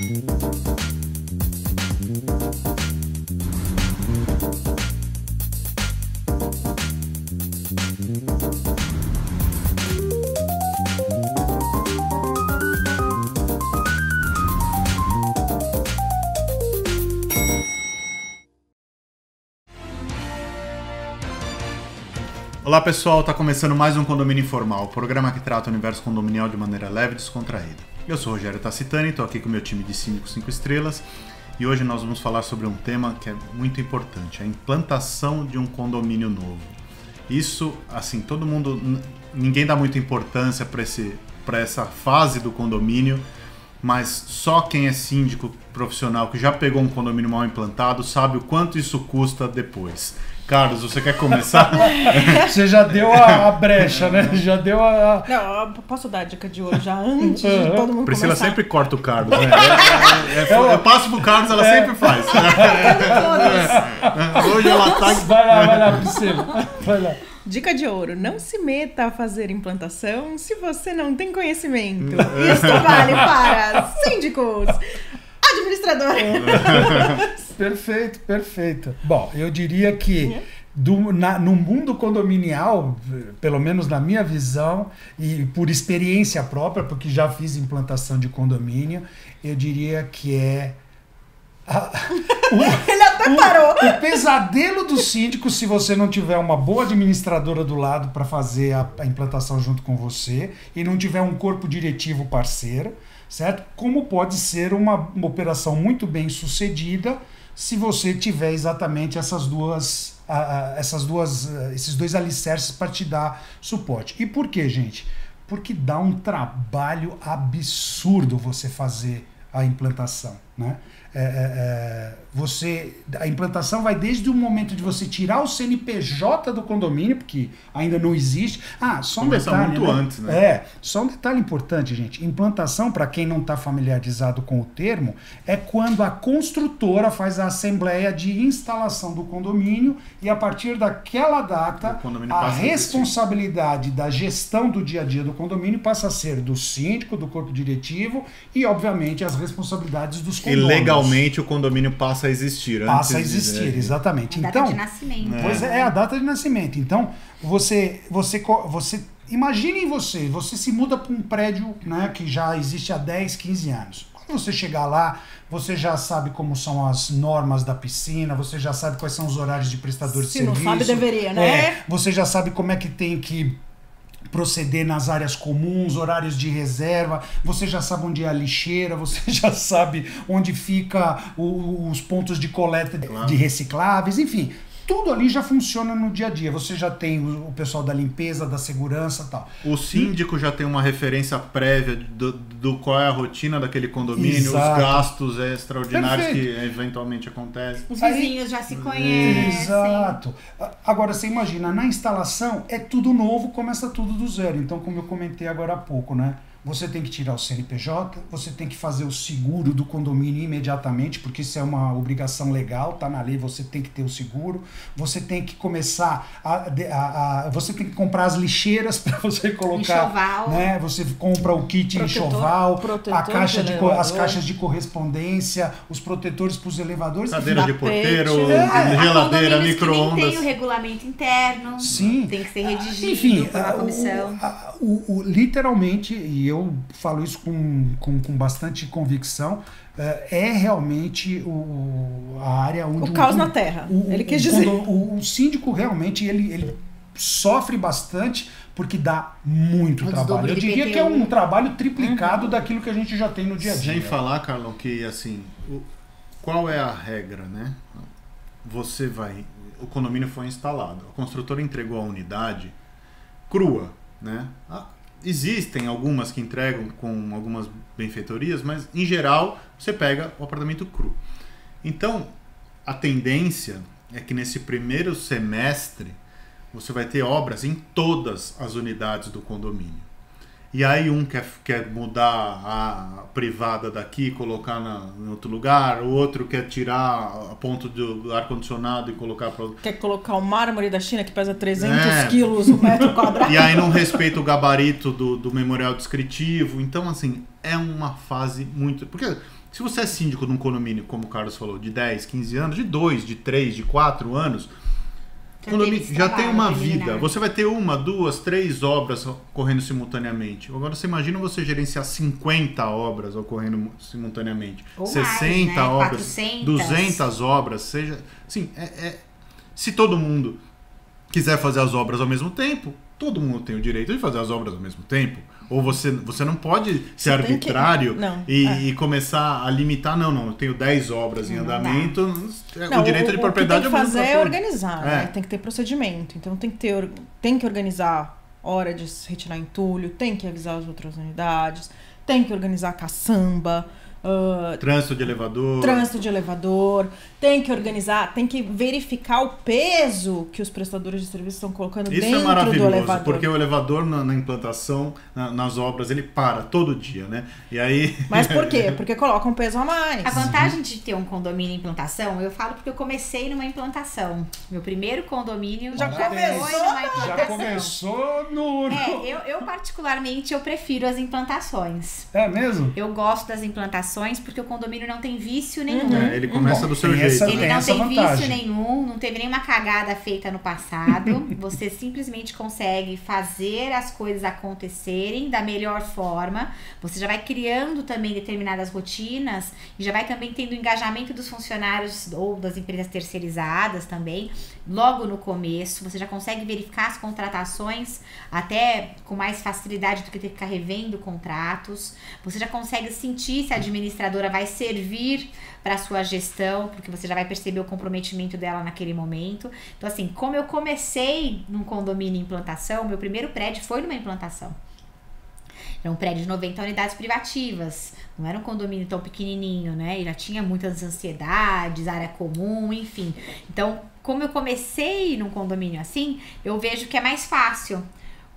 Olá pessoal, está começando mais um Condomínio Informal, o programa que trata o universo condominial de maneira leve e descontraída. Eu sou o Rogério Tacitani, estou aqui com o meu time de síndicos 5 estrelas e hoje nós vamos falar sobre um tema que é muito importante, a implantação de um condomínio novo. Isso, assim, ninguém dá muita importância para essa fase do condomínio, mas só quem é síndico profissional que já pegou um condomínio mal implantado sabe o quanto isso custa depois. Carlos, você quer começar? Você já deu a brecha, né? Já deu a... Não, posso dar a dica de ouro já antes de todo mundo Priscila começar? sempre corta o Carlos, né? Eu passo pro Carlos, ela sempre faz. Hoje ela tá... Vai lá, Priscila. Vai lá. Dica de ouro, não se meta a fazer implantação se você não tem conhecimento. Isso vale para síndicos, administradores. Perfeito. Bom, eu diria que no mundo condominial, pelo menos na minha visão e por experiência própria, porque já fiz implantação de condomínio, eu diria que é... Ele até parou. O pesadelo do síndico, se você não tiver uma boa administradora do lado para fazer a implantação junto com você e não tiver um corpo diretivo parceiro, certo? Como pode ser uma operação muito bem sucedida se você tiver exatamente esses dois alicerces para te dar suporte. E por quê, gente? Porque dá um trabalho absurdo você fazer a implantação, né? A implantação vai desde o momento de você tirar o CNPJ do condomínio, porque ainda não existe. Só um Começa detalhe, muito né? antes, né? Só um detalhe importante, gente. Implantação, para quem não está familiarizado com o termo, é quando a construtora faz a assembleia de instalação do condomínio e a partir daquela data a responsabilidade da gestão do dia a dia do condomínio passa a ser do síndico, do corpo diretivo e, obviamente, as responsabilidades dos condôminos. E legalmente o condomínio passa a existir. Passa a existir, exatamente. A data de nascimento. Pois é a data de nascimento. Então, você imagine você se muda para um prédio, né, que já existe há 10, 15 anos. Quando você chegar lá, você já sabe como são as normas da piscina, você já sabe quais são os horários de prestador de serviço. Se não sabe, deveria, né? Você já sabe como é que tem que proceder nas áreas comuns, horários de reserva, você já sabe onde é a lixeira, você já sabe onde fica os pontos de coleta de recicláveis, enfim, tudo ali já funciona no dia a dia. Você já tem o pessoal da limpeza, da segurança e tal. O síndico já tem uma referência prévia do qual é a rotina daquele condomínio, Exato. Os gastos extraordinários Perfeito. que eventualmente acontecem. Os vizinhos já se conhecem. Exato. Agora, você imagina, na instalação é tudo novo, começa tudo do zero. Então, como eu comentei agora há pouco, né? Você tem que tirar o CNPJ, você tem que fazer o seguro do condomínio imediatamente, porque isso é uma obrigação legal, tá na lei, você tem que ter o seguro. Você tem que começar você tem que comprar as lixeiras para você colocar, enxoval, né? Você compra o kit enxoval, as caixas de correspondência, os protetores para os elevadores, Cadeira de porteiro, Há geladeira, condomínios que nem micro-ondas. tem o regulamento interno. Sim. Tem que ser redigido. Enfim, pela comissão. literalmente, e eu falo isso com bastante convicção, é realmente a área onde... O caos na terra, ele quis dizer. O síndico realmente, ele sofre bastante porque dá muito trabalho. Eu diria que é um trabalho triplicado daquilo que a gente já tem no dia a dia. Sem falar, Carlão, que assim, qual é a regra, né? O condomínio foi instalado, a construtora entregou a unidade crua, né? Existem algumas que entregam com algumas benfeitorias, mas em geral você pega o apartamento cru. Então, a tendência é que nesse primeiro semestre você vai ter obras em todas as unidades do condomínio. e aí um quer mudar a privada daqui, colocar em outro lugar, o outro quer tirar a ponto do ar-condicionado e colocar para... Quer colocar o mármore da China que pesa 300 quilos o metro quadrado. E aí não respeita o gabarito do memorial descritivo. Então, assim, é uma fase muito... Porque se você é síndico de um condomínio, como o Carlos falou, de 10, 15 anos, de 2, de 3, de 4 anos... O condomínio já tem uma vida. Você vai ter 1, 2, 3 obras ocorrendo simultaneamente. Agora você imagina você gerenciar 50 obras ocorrendo simultaneamente. Ou 60 mais, né? obras, 400. 200 obras. Seja, assim, se todo mundo quiser fazer as obras ao mesmo tempo, todo mundo tem o direito de fazer as obras ao mesmo tempo. Ou você não pode ser arbitrário e começar a limitar, não, eu tenho 10 obras em andamento, o direito de propriedade é o que tem que fazer é organizar, né? Tem que ter procedimento. Então tem que organizar hora de se retirar entulho, tem que avisar as outras unidades, tem que organizar caçamba, trânsito de elevador, tem que organizar, tem que verificar o peso que os prestadores de serviço estão colocando Isso dentro é maravilhoso, do elevador. porque o elevador na implantação, nas obras, ele para todo dia, né? E aí... Mas por quê? Porque colocam peso a mais. A vantagem de ter um condomínio em implantação, eu falo porque eu comecei numa implantação. Meu primeiro condomínio Já foi numa implantação. Já começou no... Eu particularmente, eu prefiro as implantações. É mesmo? Eu gosto das implantações porque o condomínio não tem vício nenhum. Ele começa do seu jeito. Ele não tem vantagem. vício nenhum, não teve nenhuma cagada feita no passado. Você simplesmente consegue fazer as coisas acontecerem da melhor forma. Você já vai criando também determinadas rotinas e já vai também tendo engajamento dos funcionários ou das empresas terceirizadas também. Logo no começo, você já consegue verificar as contratações até com mais facilidade do que ter que ficar revendo contratos. Você já consegue sentir se a administradora vai servir para a sua gestão, porque você já vai perceber o comprometimento dela naquele momento. Então, assim, como eu comecei num condomínio em implantação, meu primeiro prédio foi numa implantação. Era um prédio de 90 unidades privativas, não era um condomínio tão pequenininho, né? E já tinha muitas ansiedades, área comum, enfim. Então, como eu comecei num condomínio assim, eu vejo que é mais fácil,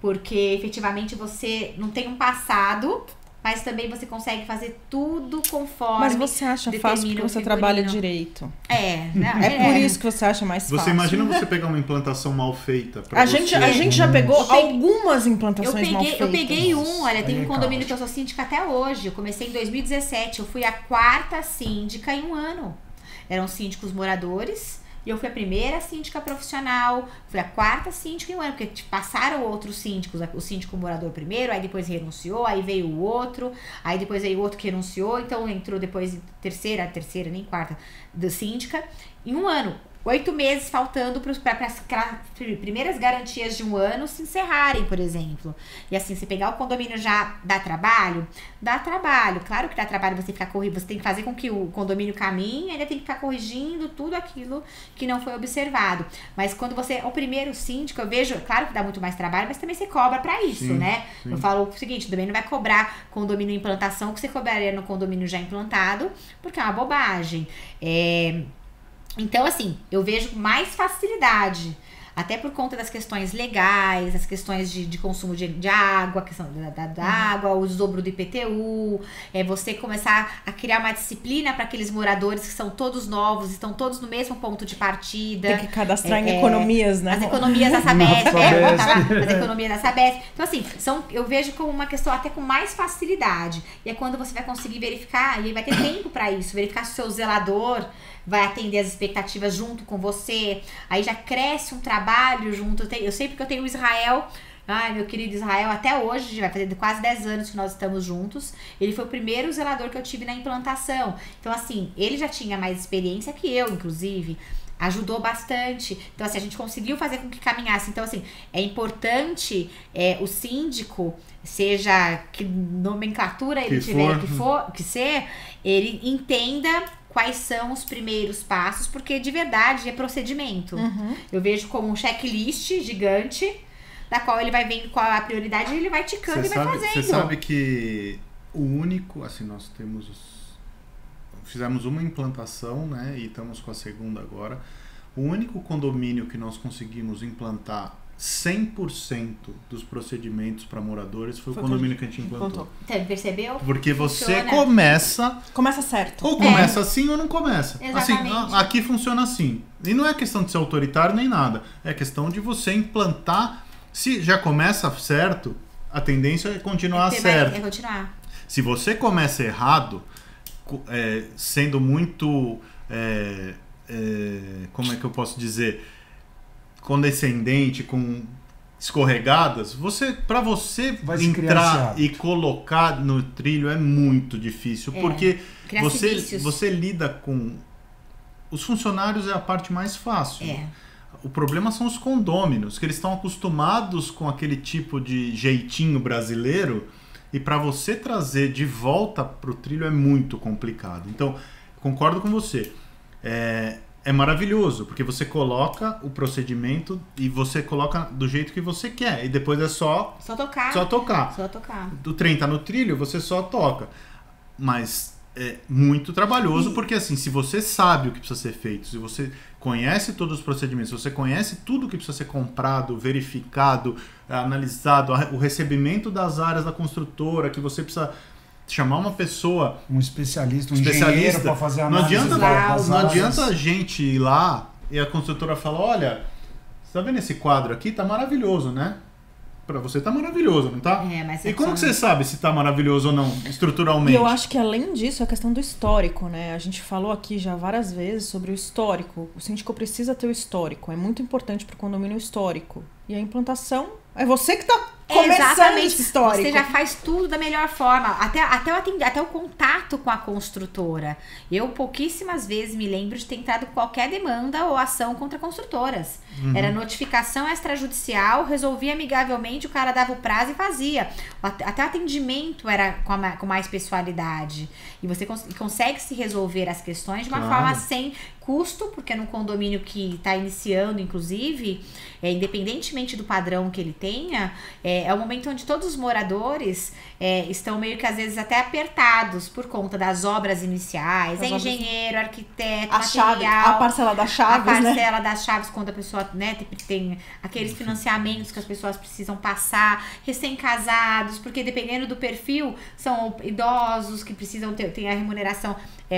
porque efetivamente você não tem um passado, mas também você consegue fazer tudo conforme. Mas você acha fácil porque você trabalha direito. Por isso que você acha mais fácil. Você imagina você pegar uma implantação mal feita? A gente já pegou algumas implantações mal feitas. Eu peguei tem um condomínio que eu sou síndica até hoje. Eu comecei em 2017. Eu fui a 4ª síndica em um ano. Eram síndicos moradores. E eu fui a primeira síndica profissional, fui a 4ª síndica em um ano, porque passaram outros síndicos, o síndico morador primeiro, aí depois renunciou, aí veio o outro, aí depois veio o outro que renunciou, então entrou depois terceira, nem 4ª, da síndica, em um ano. 8 meses faltando para as primeiras garantias de um ano se encerrarem, por exemplo. E assim, se pegar o condomínio já dá trabalho? Dá trabalho. Claro que dá trabalho você ficar corrigindo. Você tem que fazer com que o condomínio caminhe, ainda tem que ficar corrigindo tudo aquilo que não foi observado. Mas quando você é o primeiro síndico, eu vejo, claro que dá muito mais trabalho, mas também você cobra para isso, né? Sim. Eu falo o seguinte, também não vai cobrar condomínio em implantação que você cobraria no condomínio já implantado, porque é uma bobagem. Então, assim, eu vejo mais facilidade, até por conta das questões legais, as questões de consumo de água, a questão da água, o desdobro do IPTU, você começar a criar uma disciplina para aqueles moradores que são todos novos, estão todos no mesmo ponto de partida. Tem que cadastrar em economias, né? As economias da Sabesp, as economias da Sabesp. Então, assim, eu vejo como uma questão até com mais facilidade. E é quando você vai conseguir verificar, e aí vai ter tempo para isso, verificar se o seu zelador vai atender as expectativas junto com você, aí já cresce um trabalho junto. Eu sei porque eu tenho o Israel, meu querido Israel, até hoje, vai fazer quase 10 anos que nós estamos juntos. Ele foi o primeiro zelador que eu tive na implantação. Então, assim, ele já tinha mais experiência que eu, inclusive. Ajudou bastante. Então, assim, a gente conseguiu fazer com que caminhasse. Então, assim, é importante o síndico, seja que nomenclatura ele tiver que ser, ele entenda quais são os primeiros passos, porque de verdade é procedimento. Eu vejo como um checklist gigante, da qual ele vai vendo qual é a prioridade e ele vai ticando e vai fazendo. Você sabe que o único, assim, nós fizemos uma implantação, né, e estamos com a segunda agora. O único condomínio que nós conseguimos implantar 100% dos procedimentos para moradores foi o condomínio que a gente implantou. Então, percebeu? Porque você funciona. Começa certo. Ou começa assim ou não começa. Exatamente. Assim, aqui funciona assim. E não é questão de ser autoritário nem nada. É questão de você implantar. Se já começa certo, a tendência é continuar certo. É continuar. Se você começa errado, sendo muito... como é que eu posso dizer? Condescendente, com escorregadas, para você entrar e colocar no trilho é muito difícil, porque você lida com os funcionários, é a parte mais fácil. O problema são os condôminos, que eles estão acostumados com aquele tipo de jeitinho brasileiro, e para você trazer de volta pro trilho é muito complicado. Então, concordo com você. É maravilhoso, porque você coloca o procedimento e você coloca do jeito que você quer. E depois é só tocar. O trem tá no trilho, você só toca. Mas é muito trabalhoso, porque assim, se você sabe o que precisa ser feito, se você conhece todos os procedimentos, se você conhece tudo que precisa ser comprado, verificado, analisado, o recebimento das áreas da construtora, que você precisa... chamar uma pessoa... Um especialista, engenheiro para fazer a análise. Não adianta a gente ir lá e a construtora falar, olha, você tá vendo esse quadro aqui? Tá maravilhoso, né? Pra você tá maravilhoso, não tá? Mas e como que você sabe se tá maravilhoso ou não, estruturalmente? E eu acho que além disso, a questão do histórico, né? A gente falou aqui já várias vezes sobre o histórico. O síndico precisa ter o histórico. É muito importante pro condomínio histórico. E a implantação é você que tá começando esse histórico. Você já faz tudo da melhor forma, até o contato com a construtora. Eu pouquíssimas vezes me lembro de ter entrado com qualquer demanda ou ação contra construtoras. Era notificação extrajudicial, resolvia amigavelmente, o cara dava o prazo e fazia. Até o atendimento era com mais pessoalidade. E você consegue se resolver as questões de uma forma sem custo, porque num condomínio que está iniciando, inclusive, independentemente do padrão que ele tenha, é o momento onde todos os moradores estão meio que às vezes até apertados por conta das obras iniciais, engenheiro, arquiteto, material, a parcela das chaves, a parcela das chaves quando a pessoa, né, tem aqueles financiamentos que as pessoas precisam passar, recém-casados, porque dependendo do perfil, são idosos que precisam ter a remuneração,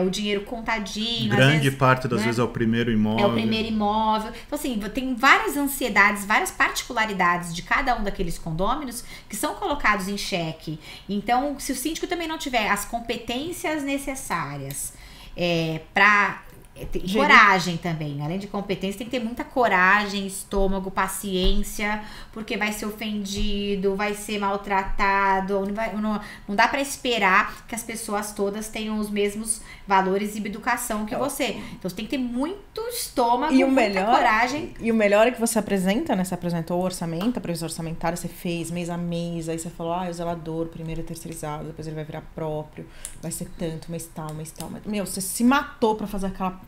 o dinheiro contadinho. Grande parte das vezes é o primeiro imóvel. É o primeiro imóvel. Então, assim, tem várias ansiedades, várias particularidades de cada um daqueles condôminos que são colocados em xeque. Então, se o síndico também não tiver as competências necessárias para... coragem também, além de competência, tem que ter muita coragem, estômago, paciência, porque vai ser ofendido, vai ser maltratado, não dá pra esperar que as pessoas todas tenham os mesmos valores e educação que você. Então você tem que ter muito estômago, muita coragem. E o melhor é que você apresenta, né? Você apresentou o orçamento, a previsão orçamentária, você fez mês a mês, aí você falou, o zelador primeiro é terceirizado, depois ele vai virar próprio, vai ser tanto, mês tal. Meu, você se matou pra fazer aquela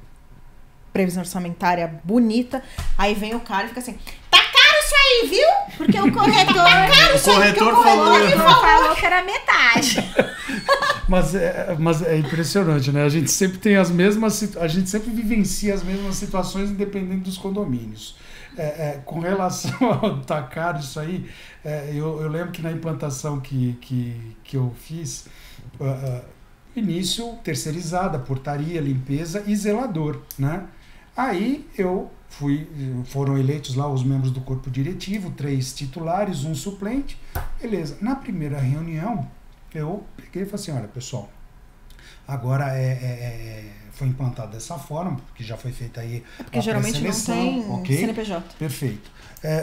previsão orçamentária bonita, aí vem o cara e fica assim, tá caro isso aí, viu? Porque o corretor... tá caro isso aí, porque o corretor falou que era metade. Mas é impressionante, né? A gente sempre tem a gente sempre vivencia as mesmas situações independente dos condomínios. Com relação ao tá caro isso aí, eu lembro que na implantação que eu fiz, início terceirizada, portaria, limpeza e zelador, né? Aí foram eleitos lá os membros do corpo diretivo, 3 titulares, 1 suplente, beleza. Na primeira reunião, eu peguei e falei assim, olha pessoal, agora foi implantado dessa forma, porque já foi feita aí porque geralmente não tem okay? CNPJ. Perfeito.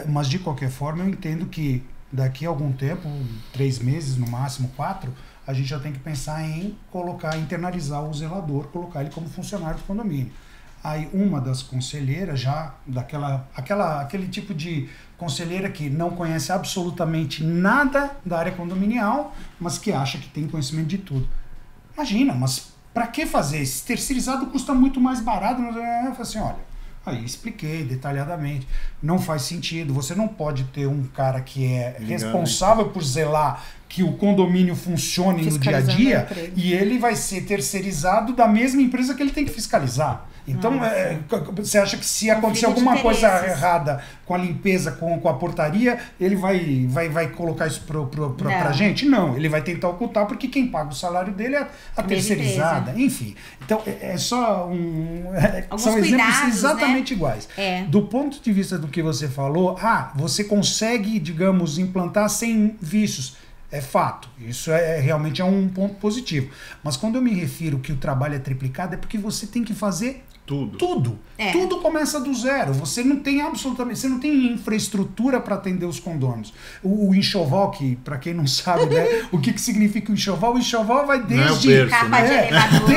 Mas de qualquer forma eu entendo que daqui a algum tempo, 3 meses, no máximo 4, a gente já tem que pensar em internalizar o zelador, colocar ele como funcionário do condomínio. Aí uma das conselheiras, já aquele tipo de conselheira que não conhece absolutamente nada da área condominial, mas que acha que tem conhecimento de tudo. Imagina, mas para que fazer? Esse terceirizado custa muito mais barato. Eu falei assim, olha, aí expliquei detalhadamente, não faz sentido, você não pode ter um cara que é responsável por zelar que o condomínio funcione no dia a dia, e ele vai ser terceirizado da mesma empresa que ele tem que fiscalizar. Então, você acha que se acontecer alguma coisa errada com a limpeza, com a portaria, ele vai colocar isso pra gente? Não, ele vai tentar ocultar, porque quem paga o salário dele é a terceirizada. Enfim, então é só são exemplos exatamente iguais. Do ponto de vista do que você falou, você consegue, digamos, implantar sem vícios. É fato, isso realmente é um ponto positivo. Mas quando eu me refiro que o trabalho é triplicado, é porque você tem que fazer tudo. Tudo começa do zero. Você não tem absolutamente, você não tem infraestrutura para atender os condôminos. O enxoval, que para quem não sabe, né, o que significa o enxoval vai desde capa de elevador,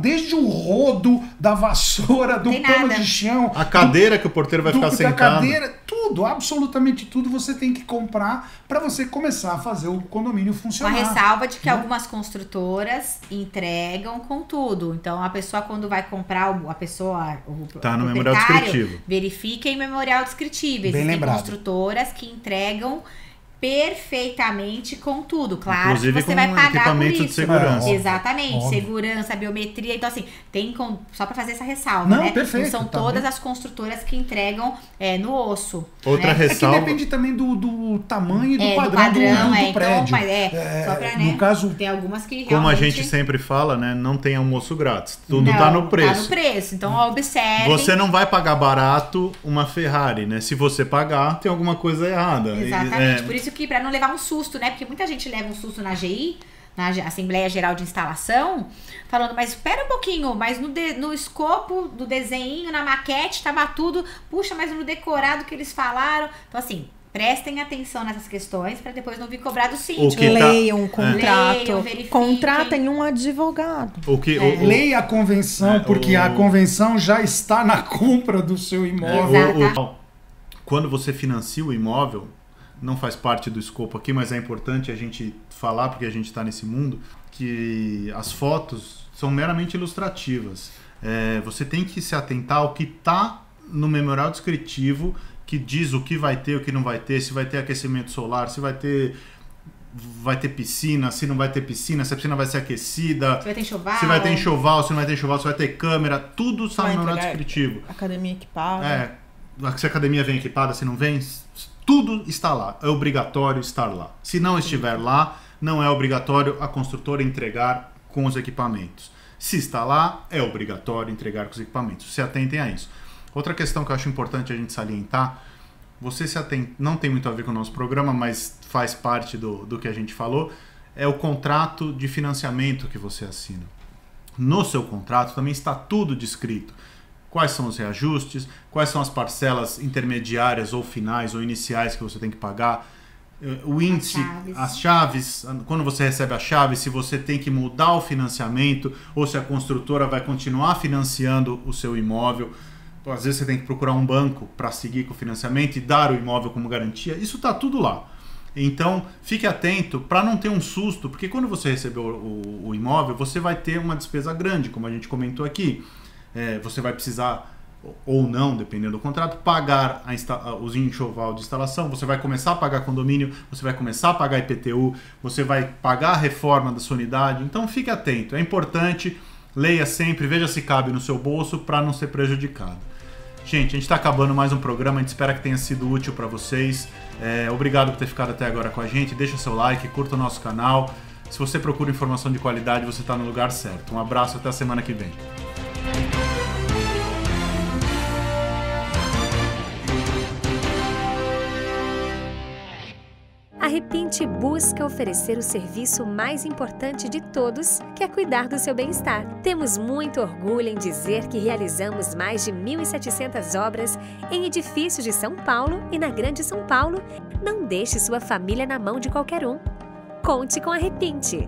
desde o rodo da vassoura, do pano de chão, a cadeira que o porteiro vai ficar sentado. Tudo, absolutamente tudo você tem que comprar para você começar a fazer o condomínio funcionar. Uma ressalva de que algumas construtoras entregam com tudo. Então a pessoa, quando vai comprar, o tá no memorial descritivo. Verifica em memorial descritivo. Existem construtoras que entregam perfeitamente com tudo. Claro, inclusive que você vai pagar por isso. De segurança. Exatamente, segurança, biometria. Então, assim, só para fazer essa ressalva, né? Perfeito, não são todas as construtoras que entregam no osso. Outra ressalva. É que depende também do tamanho e do padrão do prédio. Só pra, no caso, tem algumas que realmente... Como a gente sempre fala, né? Não tem almoço grátis. Tudo tá no preço. Tá no preço. Então, observe. Você não vai pagar barato uma Ferrari, né? Se você pagar, tem alguma coisa errada. Exatamente. Por isso que, para não levar um susto, né? Porque muita gente leva um susto na AGI, na Assembleia Geral de Instalação, falando, mas espera um pouquinho, mas no escopo do desenho, na maquete, tava tudo, puxa, mas no decorado que eles falaram. Então, assim, prestem atenção nessas questões para depois não vir cobrar do síndico. Leiam um contrato, verifiquem. Contratem um advogado. Leia a convenção, porque a convenção já está na compra do seu imóvel. Quando você financia o imóvel, não faz parte do escopo aqui, mas é importante a gente falar, porque a gente está nesse mundo, que as fotos são meramente ilustrativas. Você tem que se atentar ao que está no memorial descritivo, que diz o que vai ter, o que não vai ter, se vai ter aquecimento solar, se vai ter piscina, se não vai ter piscina, se a piscina vai ser aquecida, se vai ter enxoval, se vai ter enxoval, se não vai ter enxoval, se vai ter câmera, tudo está no memorial descritivo. Academia equipada. Se a academia vem equipada, se não vem, tudo está lá. É obrigatório estar lá. Se não estiver lá, não é obrigatório a construtora entregar com os equipamentos. Se está lá, é obrigatório entregar com os equipamentos. Se atentem a isso. Outra questão que eu acho importante a gente salientar, não tem muito a ver com o nosso programa, mas faz parte do que a gente falou, é o contrato de financiamento que você assina. No seu contrato também está tudo descrito. Quais são os reajustes, quais são as parcelas intermediárias ou finais ou iniciais que você tem que pagar, o índice, as chaves, quando você recebe a chave, se você tem que mudar o financiamento ou se a construtora vai continuar financiando o seu imóvel. Às vezes você tem que procurar um banco para seguir com o financiamento e dar o imóvel como garantia. Isso está tudo lá. Então, fique atento para não ter um susto, porque quando você recebeu o imóvel, você vai ter uma despesa grande, como a gente comentou aqui. Você vai precisar, ou não, dependendo do contrato, pagar os enxoval de instalação, você vai começar a pagar condomínio, você vai começar a pagar IPTU, você vai pagar a reforma da sua unidade. Então, fique atento. É importante, leia sempre, veja se cabe no seu bolso para não ser prejudicado. Gente, a gente está acabando mais um programa, a gente espera que tenha sido útil para vocês. Obrigado por ter ficado até agora com a gente. Deixa seu like, curta o nosso canal. Se você procura informação de qualidade, você está no lugar certo. Um abraço, até a semana que vem. A Repinte busca oferecer o serviço mais importante de todos, que é cuidar do seu bem-estar. Temos muito orgulho em dizer que realizamos mais de 1.700 obras em edifícios de São Paulo e na Grande São Paulo. Não deixe sua família na mão de qualquer um. Conte com a Repinte.